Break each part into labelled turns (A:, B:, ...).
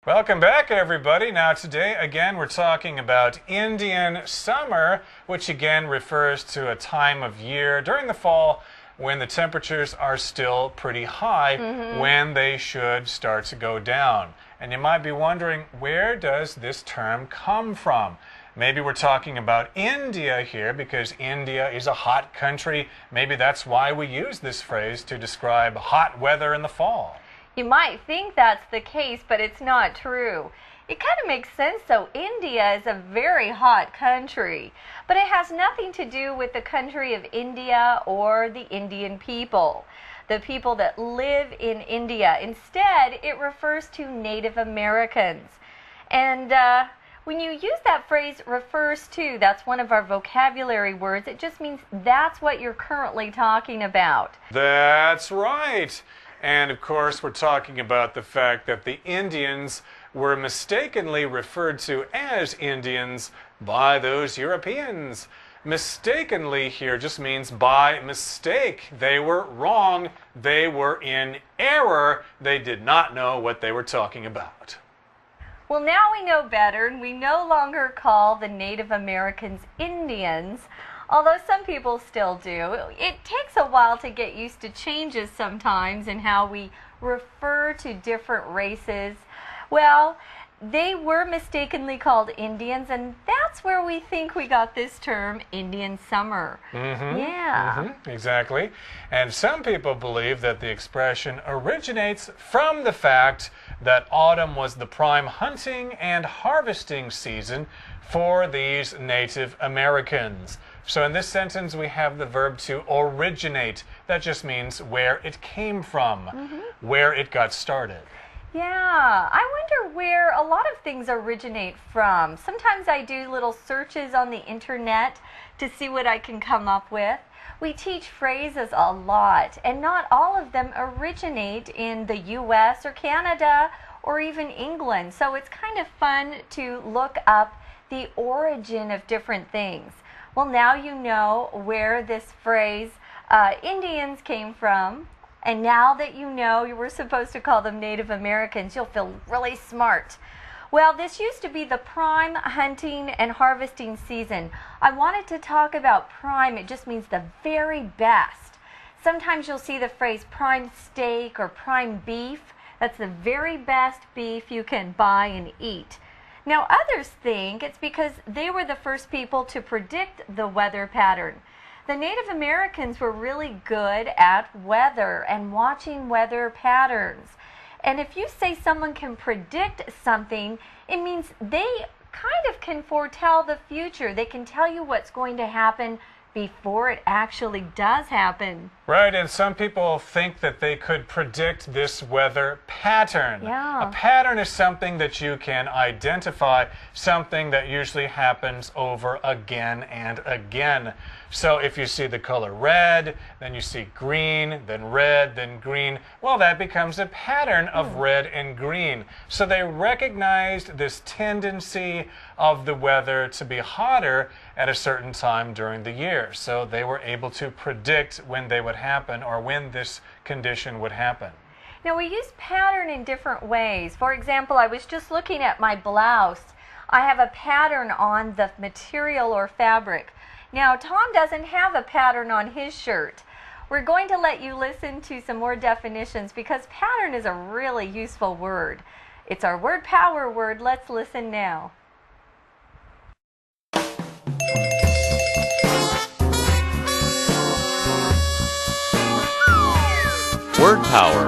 A: Welcome back, everybody. Now, today, again, we're talking about Indian summer, which again refers to a time of year during the fall when the temperatures are still pretty high, when they should start to go down. And you might be wondering, where does this term come from? Maybe we're talking about India here because India is a hot country. Maybe that's why we use this phrase to describe hot weather in the fall.
B: You might think that's the case, but it's not true. It kind of makes sense, though. India is a very hot country, but it has nothing to do with the country of India or the Indian people, the people that live in India. Instead, it refers to Native Americans. And when you use that phrase, refers to, that's one of our vocabulary words. It just means that's what you're currently talking about.
A: That's right. And of course, we're talking about the fact that the Indians were mistakenly referred to as Indians by those Europeans. Mistakenly here just means by mistake. They were wrong. They were in error. They did not know what they were talking about.
B: Well, now we know better, and we no longer call the Native Americans Indians, although some people still do. It takes a while to get used to changes sometimes in how we refer to different races. Well, they were mistakenly called Indians, and that's where we think we got this term, Indian summer.
A: Exactly. And some people believe that the expression originates from the fact that autumn was the prime hunting and harvesting season for these Native Americans. So in this sentence, we have the verb to originate. That just means where it came from, where it got started.
B: Yeah, I wonder where a lot of things originate from. Sometimes I do little searches on the internet to see what I can come up with. We teach phrases a lot, and not all of them originate in the US or Canada or even England. So it's kind of fun to look up the origin of different things. Well, now you know where this phrase, Indians, came from. And now that you know you were supposed to call them Native Americans, you'll feel really smart. Well, this used to be the prime hunting and harvesting season. I wanted to talk about prime. It just means the very best. Sometimes you'll see the phrase prime steak or prime beef. That's the very best beef you can buy and eat. Now, others think it's because they were the first people to predict the weather pattern. The Native Americans were really good at weather and watching weather patterns. And if you say someone can predict something, it means they kind of can foretell the future. They can tell you what's going to happen before it actually does happen.
A: Right, and some people think that they could predict this weather pattern.
B: Yeah.
A: A pattern is something that you can identify, something that usually happens over again and again. So if you see the color red, then you see green, then red, then green, well, that becomes a pattern of red and green. So they recognized this tendency of the weather to be hotter at a certain time during the year. So they were able to predict when they would happen or when this condition would happen.
B: Now, we use pattern in different ways. For example, I was just looking at my blouse. I have a pattern on the material or fabric. Now, Tom doesn't have a pattern on his shirt. We're going to let you listen to some more definitions because pattern is a really useful word. It's our word power word. Let's listen now.
C: Word power.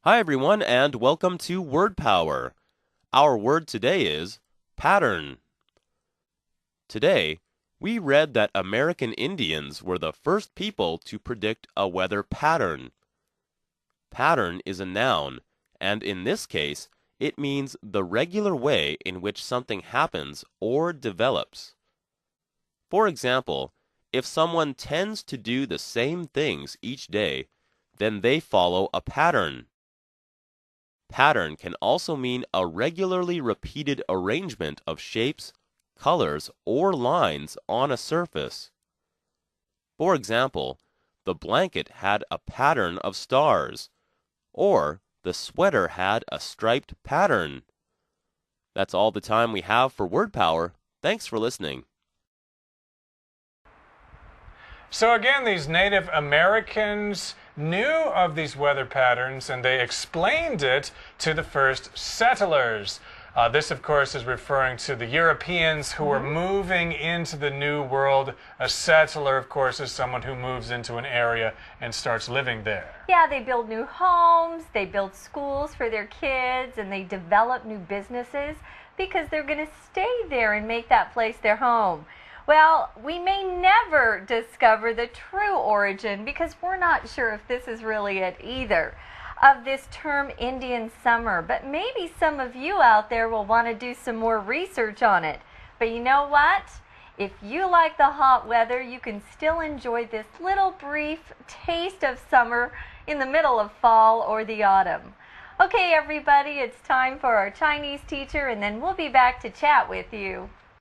C: Hi everyone, and welcome to Word Power. Our word today is pattern. Today, we read that American Indians were the first people to predict a weather pattern. Pattern is a noun, and in this case, it means the regular way in which something happens or develops. For example, if someone tends to do the same things each day, then they follow a pattern. Pattern can also mean a regularly repeated arrangement of shapes, colors, or lines on a surface. For example, the blanket had a pattern of stars, or the sweater had a striped pattern. That's all the time we have for Word Power. Thanks for listening.
A: So again, these Native Americans knew of these weather patterns and they explained it to the first settlers. This, of course, is referring to the Europeans who were moving into the New World. A settler, of course, is someone who moves into an area and starts living there.
B: Yeah, they build new homes, they build schools for their kids, and they develop new businesses because they're going to stay there and make that place their home. Well, we may never discover the true origin because we're not sure if this is really it either, of this term Indian summer, but maybe some of you out there will want to do some more research on it. But you know what? If you like the hot weather, you can still enjoy this little brief taste of summer in the middle of fall or the autumn. Okay, everybody, it's time for our Chinese teacher, and then we'll be back to chat with you.